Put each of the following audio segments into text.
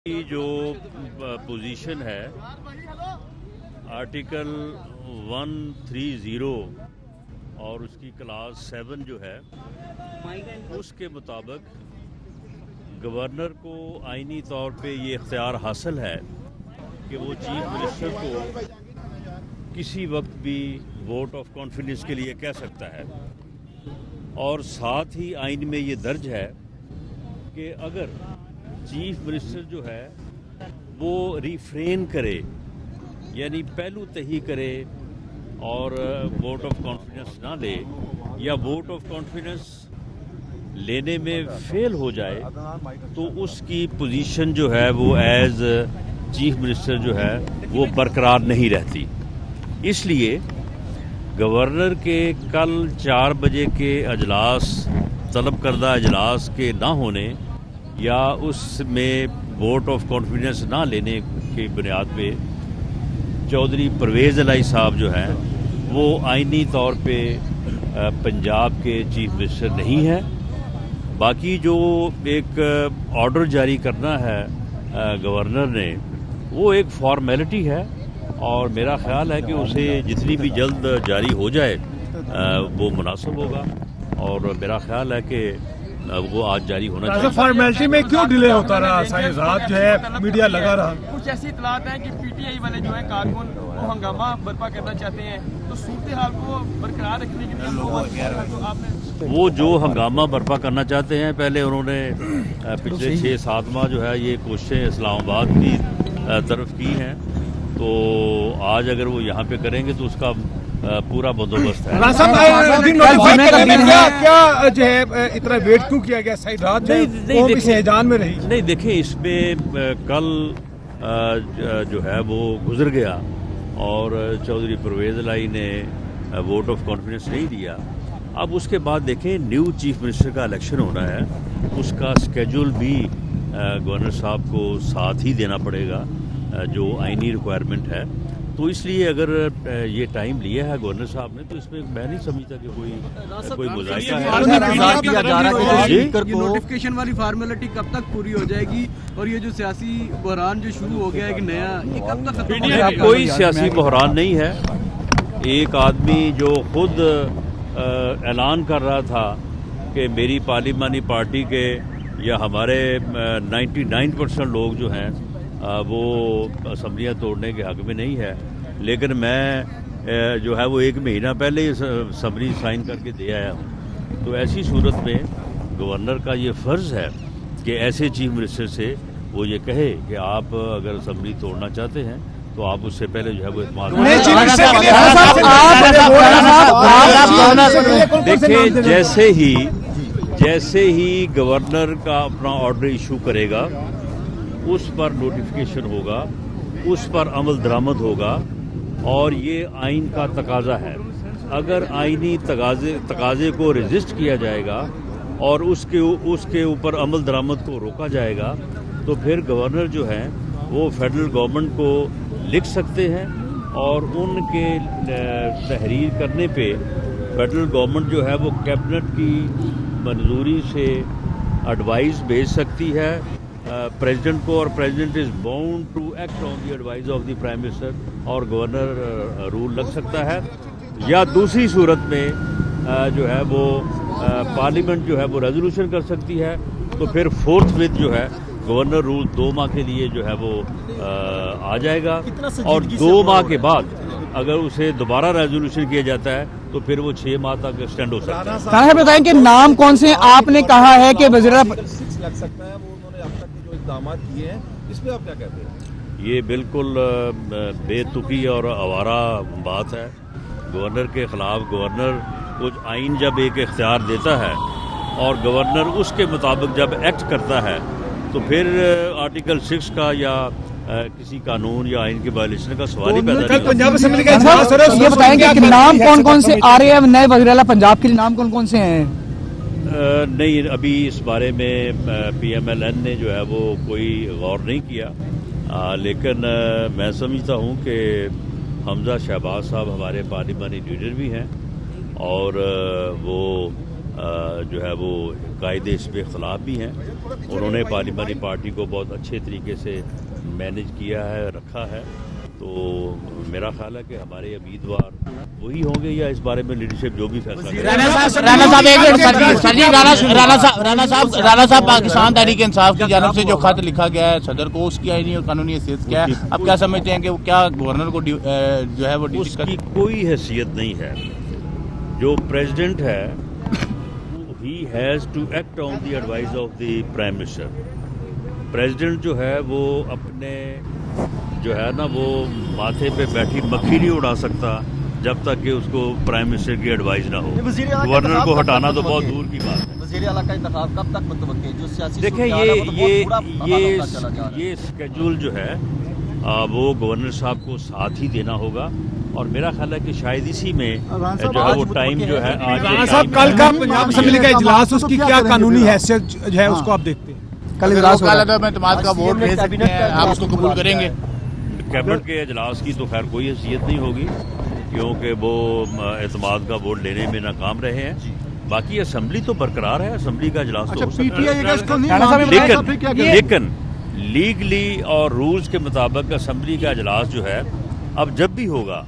کی جو پوزیشن ہے آرٹیکل 130 اور اس کی کلاس 7 جو ہے اس کے مطابق گورنر کو آئینی طور پہ یہ اختیار حاصل ہے کہ وہ چیف منسٹر کو کسی وقت بھی ووٹ آف کانفیڈنس کے لیے کہہ سکتا ہے، اور ساتھ ہی آئین میں یہ درج ہے کہ اگر چیف منسٹر جو ہے وہ ریفرین کرے، یعنی پہلو تہی کرے اور ووٹ آف کانفیڈنس نہ لے، یا ووٹ آف کانفیڈنس لینے میں فیل ہو جائے، تو اس کی پوزیشن جو ہے وہ ایز چیف منسٹر جو ہے وہ برقرار نہیں رہتی۔ اس لیے گورنر کے کل 4 بجے کے اجلاس، طلب کردہ اجلاس کے نہ ہونے یا اس میں ووٹ آف کانفیڈنس نہ لینے کی بنیاد پہ چودھری پرویز الہی صاحب جو ہیں وہ آئینی طور پہ پنجاب کے چیف منسٹر نہیں ہیں۔ باقی جو ایک آرڈر جاری کرنا ہے گورنر نے، وہ ایک فارمیلٹی ہے، اور میرا خیال ہے کہ اسے جتنی بھی جلد جاری ہو جائے وہ مناسب ہوگا، اور میرا خیال ہے کہ وہ آج جاری ہونا چاہیے۔ فارمیلٹی میں کیوں ڈیلے ہوتا رہا؟ ساری رات جو ہے میڈیا لگا رہا۔ کچھ ایسی اطلاعات ہیں کہ پی ٹی آئی والے جو ہیں کارکن وہ ہنگامہ برپا کرنا چاہتے ہیں، تو صورتحال کو برقرار رکھنے کے لیے وہ جو ہنگامہ برپا کرنا چاہتے ہیں، پہلے انہوں نے پچھلے 6-7 ماہ جو ہے یہ کوششیں اسلام آباد کی طرف کی ہیں، تو آج اگر وہ یہاں پہ کریں گے تو اس کا پورا بندوبست ہے۔ کیا جو ہے اتنا ویٹ کیوں کیا گیا؟ صحیح رات جو میں رہی؟ نہیں، دیکھیں، اس میں کل جو ہے وہ گزر گیا اور چودھری پرویز الہی نے ووٹ آف کانفیڈنس نہیں دیا۔ اب اس کے بعد دیکھیں نیو چیف منسٹر کا الیکشن ہونا ہے، اس کا اسکیجول بھی گورنر صاحب کو ساتھ ہی دینا پڑے گا جو آئینی ریکوائرمنٹ ہے، تو اس لیے اگر یہ ٹائم لیا ہے گورنر صاحب نے، تو اس میں میں نہیں سمجھتا کہ کوئی مذائقہ ہے۔ نوٹیفکیشن والی فارمیلٹی کب تک پوری ہو جائے گی، اور یہ جو سیاسی بحران جو شروع ہو گیا ہے کہ نیا، یہ کب تک ختم ہوگا؟ کوئی سیاسی بحران نہیں ہے۔ ایک آدمی جو خود اعلان کر رہا تھا کہ میری پارلیمانی پارٹی کے یا ہمارے 99% لوگ جو ہیں وہ اسمبلیاں توڑنے کے حق میں نہیں ہے، لیکن میں جو ہے وہ 1 مہینہ پہلے ہی اسمبلی سائن کر کے دے آیا ہوں، تو ایسی صورت میں گورنر کا یہ فرض ہے کہ ایسے چیف منسٹر سے وہ یہ کہے کہ آپ اگر اسمبلی توڑنا چاہتے ہیں تو آپ اس سے پہلے جو ہے وہ اعتماد دیکھیں، جیسے ہی گورنر کا اپنا آرڈر ایشو کرے گا، اس پر نوٹیفکیشن ہوگا، اس پر عمل درآمد ہوگا، اور یہ آئین کا تقاضا ہے۔ اگر آئینی تقاضے کو رجسٹ کیا جائے گا اور اس کے اوپر عمل درآمد کو روکا جائے گا، تو پھر گورنر جو ہیں وہ فیڈرل گورنمنٹ کو لکھ سکتے ہیں، اور ان کے تحریر کرنے پہ فیڈرل گورنمنٹ جو ہے وہ کیبنٹ کی منظوری سے ایڈوائز بھیج سکتی ہے پریزیڈنٹ کو، اور president is bound to act on the advice of the prime minister, اور گورنر رول لگ سکتا ہے۔ یا دوسری صورت میں جو ہے وہ پارلیمنٹ جو ہے وہ ریزولوشن کر سکتی ہے، تو پھر 4th وتھ جو ہے گورنر رول 2 ماہ کے لیے جو ہے وہ آ جائے گا، اور 2 ماہ کے بعد اگر اسے دوبارہ ریزولوشن کیا جاتا ہے تو پھر وہ 6 ماہ تک ایکسٹینڈ ہو سکتا ہے۔ صاحب بتائیں کہ نام کون سے آپ نے کہا ہے کہ وزیر لگ سکتا ہے، وہ انہوں نے اب تک جو اقدامات کیے ہیں اس پہ آپ کیا کہتے ہیں؟ یہ بالکل بے تکی اور آوارہ بات ہے۔ گورنر کے خلاف گورنر کچھ آئین جب ایک اختیار دیتا ہے اور گورنر اس کے مطابق جب ایکٹ کرتا ہے، تو پھر آرٹیکل 6 کا یا کسی قانون یا آئین کے وائلیشن کا سوال ہی پیدا نہیں ہوتا۔ یہ بتائیں کہ نام کون سے آ رہے ہیں نئے وزیر اعلیٰ پنجاب کے لیے؟ نام کون سے ہیں؟ نہیں، ابھی اس بارے میں پی ایم ایل این نے جو ہے وہ کوئی غور نہیں کیا، لیکن میں سمجھتا ہوں کہ حمزہ شہباز صاحب ہمارے پارلیمانی لیڈر بھی ہیں، اور وہ جو ہے وہ قاعدے اس پہ خلاف بھی ہیں. انہوں نے پارلیمانی پارٹی کو بہت اچھے طریقے سے مینج کیا ہے, رکھا ہے. تو میرا خیال ہے کہ ہمارے امیدوار وہی ہوں گے, یا اس بارے میں لیڈرشپ جو بھی فیصلہ رانا صاحب پاکستان تحریک انصاف کی جانب سے جو خط لکھا گیا ہے صدر کو, اس کی آئینی اور قانونی حیثیت کیا ہے؟ اب کیا سمجھتے ہیں کہ وہ کیا گورنر کو جو ہے وہ اس کی کوئی حیثیت نہیں ہے. جو پریزیڈنٹ ہے he has to act on the advice of the prime minister. President جو ہے وہ اپنے جو ہے نا وہ ماتھے پہ بیٹھی مکھی نہیں اڑا سکتا جب تک کہ اس کو پرائم منسٹر کی ایڈوائز نہ ہو. گورنر کو ہٹانا تو بہت دور کی بات ہے. وزیر اعلیٰ کا انتخاب کب تک متوقع ہے؟ جو سیاسی دیکھیں یہ اسکیجول جو ہے وہ گورنر صاحب کو ساتھ ہی دینا ہوگا, اور میرا خیال ہے کہ شاید اسی میں جو ہے وہ ٹائم جو ہے رانا صاحب کل کا پنجاب اسمبلی کا اجلاس, اس کی کیا قانونی حیثیت جو ہے اس کو آپ دیکھتے ہیں؟ کل اجلاس اعتماد کا ووٹ دے سکتے ہیں, آپ اس کو قبول کریں گے؟ کیبنٹ کے اجلاس کی تو خیر کوئی حیثیت نہیں ہوگی, کیونکہ وہ اعتماد کا ووٹ لینے میں ناکام رہے ہیں. باقی اسمبلی تو برقرار ہے, اسمبلی کا اجلاس تو ہو سکتا ہے, لیکن لیگلی اور رولز کے مطابق اسمبلی کا اجلاس جو ہے اب جب بھی ہوگا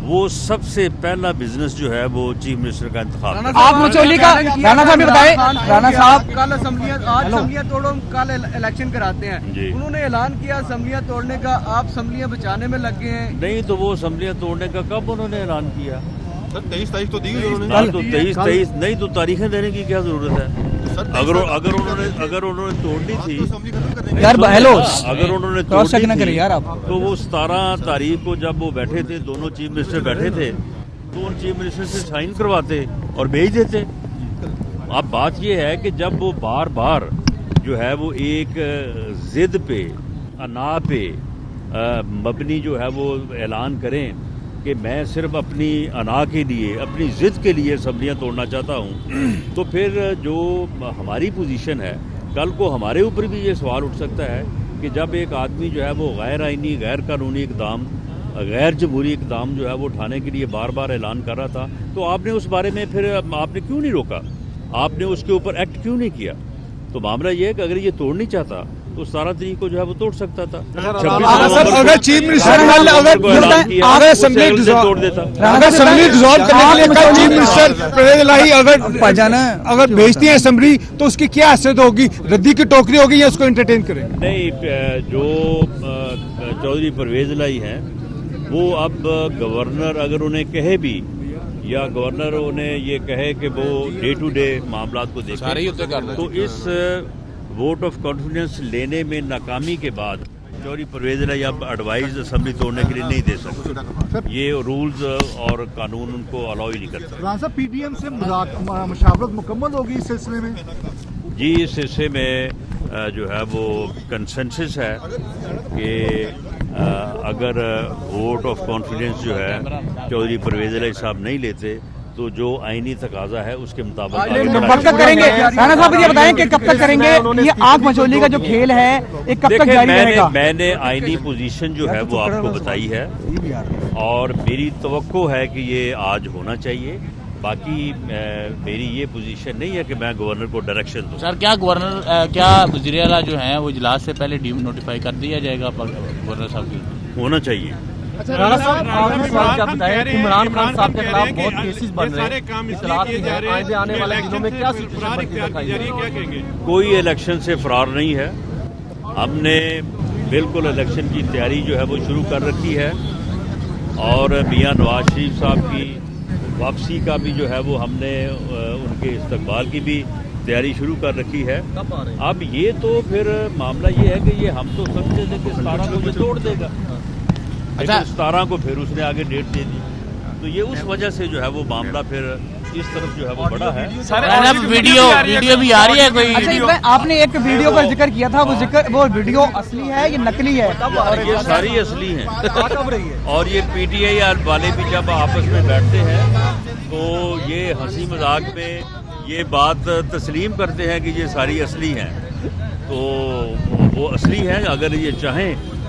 وہ سب سے پہلا بزنس جو ہے وہ چیف منسٹر کا انتخاب ہے. آپ مچولی کا رانا صاحب بتائیں, رانا صاحب کل اسمبلیاں توڑو, کل الیکشن کراتے ہیں. انہوں نے اعلان کیا اسمبلیاں توڑنے کا, آپ اسمبلیاں بچانے میں لگ گئے ہیں. نہیں تو وہ اسمبلیاں توڑنے کا کب انہوں نے اعلان کیا؟ 23 تاریخ تو دی گئی انہوں نے. تو 23 نہیں تو تاریخیں دینے کی کیا ضرورت ہے؟ اگر انہوں نے توڑنی تھی, اگر انہوں نے توڑنی تھی تو وہ 17 تاریخ کو جب وہ بیٹھے تھے, دونوں چیف منسٹر بیٹھے تھے, تو ان چیف منسٹر سے سائن کرواتے اور بھیج دیتے. اب بات یہ ہے کہ جب وہ بار بار جو ہے وہ ایک ضد پہ, انا پہ مبنی جو ہے وہ اعلان کریں کہ میں صرف اپنی انا کے لیے, اپنی ضد کے لیے اسمبلیاں توڑنا چاہتا ہوں, تو پھر جو ہماری پوزیشن ہے, کل کو ہمارے اوپر بھی یہ سوال اٹھ سکتا ہے کہ جب ایک آدمی جو ہے وہ غیر آئینی, غیر قانونی اقدام, غیر جمہوری اقدام جو ہے وہ اٹھانے کے لیے بار بار اعلان کر رہا تھا, تو آپ نے اس بارے میں پھر آپ نے کیوں نہیں روکا, آپ نے اس کے اوپر ایکٹ کیوں نہیں کیا؟ تو معاملہ یہ ہے کہ اگر یہ توڑ نہیں چاہتا تو 17 تاریخ کو جو ہے وہ توڑ سکتا تھا. اگر چیف منسٹر اگر اسمبلی ڈیزالو کرنے کے لیے چیف منسٹر پرویز الہی اگر بھیجتی ہیں اسمبلی تو اس کی کیا حیثیت ہوگی؟ ردی کی ٹوکری ہوگی یا اس کو انٹرٹین کریں گے؟ نہیں, جو چودھری پرویز الہی ہیں وہ اب گورنر اگر انہیں کہے بھی, یا گورنر انہیں یہ کہے کہ وہ ڈے ٹو ڈے معاملات کو دیکھیں, تو اس ووٹ آف کانفیڈنس لینے میں ناکامی کے بعد چودھری پرویز الہی اب ایڈوائز اسمبلی توڑنے کے لیے نہیں دے سکتے. یہ رولز اور قانون ان کو الاؤ ہی نہیں کرتا. رانا صاحب, پی ٹی ایم سے مشاورت مکمل ہوگی اس سلسلے میں؟ جی, اس سلسلے میں جو ہے وہ کنسنسس ہے کہ اگر ووٹ آف کانفیڈنس جو ہے چودھری پرویز الہی صاحب نہیں لیتے تو جو آئینی تقاضا ہے اس کے مطابق کب تک کریں گے؟ رانا صاحب یہ بتائیں کہ کب تک کریں گے یہ آگ مچولی کا جو کھیل ہے, یہ کب تک جاری رہے گا؟ میں نے آئینی پوزیشن جو ہے وہ آپ کو بتائی ہے, اور میری توقع ہے کہ یہ آج ہونا چاہیے. باقی میری یہ پوزیشن نہیں ہے کہ میں گورنر کو ڈائریکشن دوں. سر, کیا وزیر اعلیٰ جو ہیں وہ اجلاس سے پہلے ڈی نوٹیفائی کر دیا جائے گا گورنر صاحب کی؟ ہونا چاہیے. رانا صاحب, آپ نے سوال کیا بتایا کہ عمران خان صاحب کے خلاف بہت کیسز بن رہے ہیں, اطلاعات کی ہیں, آئندہ آنے والے دنوں میں کیا سچویشن بنتی دکھائی دے رہی ہے؟ کوئی الیکشن سے فرار نہیں ہے. ہم نے بالکل الیکشن کی تیاری جو ہے وہ شروع کر رکھی ہے, اور میاں نواز شریف صاحب کی واپسی کا بھی جو ہے وہ ہم نے ان کے استقبال کی بھی تیاری شروع کر رکھی ہے. اب یہ تو پھر معاملہ یہ ہے کہ یہ ہم تو سمجھتے تھے کہ 17 کو یہ توڑ دے گا, 17 کو پھر اس نے آگے ڈیٹ دے دی, تو یہ اس وجہ سے جو ہے وہ معاملہ پھر اس طرف جو ہے وہ بڑا ہے. ویڈیو بھی آ رہی ہے کوئی؟ آپ نے ایک ویڈیو کا ذکر کیا تھا, وہ ویڈیو اصلی ہے یا نقلی ہے؟ یہ ساری اصلی ہیں, اور یہ پی ٹی آئی والے بھی جب آپس میں بیٹھتے ہیں تو یہ ہنسی مذاق میں یہ بات تسلیم کرتے ہیں کہ یہ ساری اصلی ہیں, تو وہ اصلی ہیں. اگر یہ چاہیں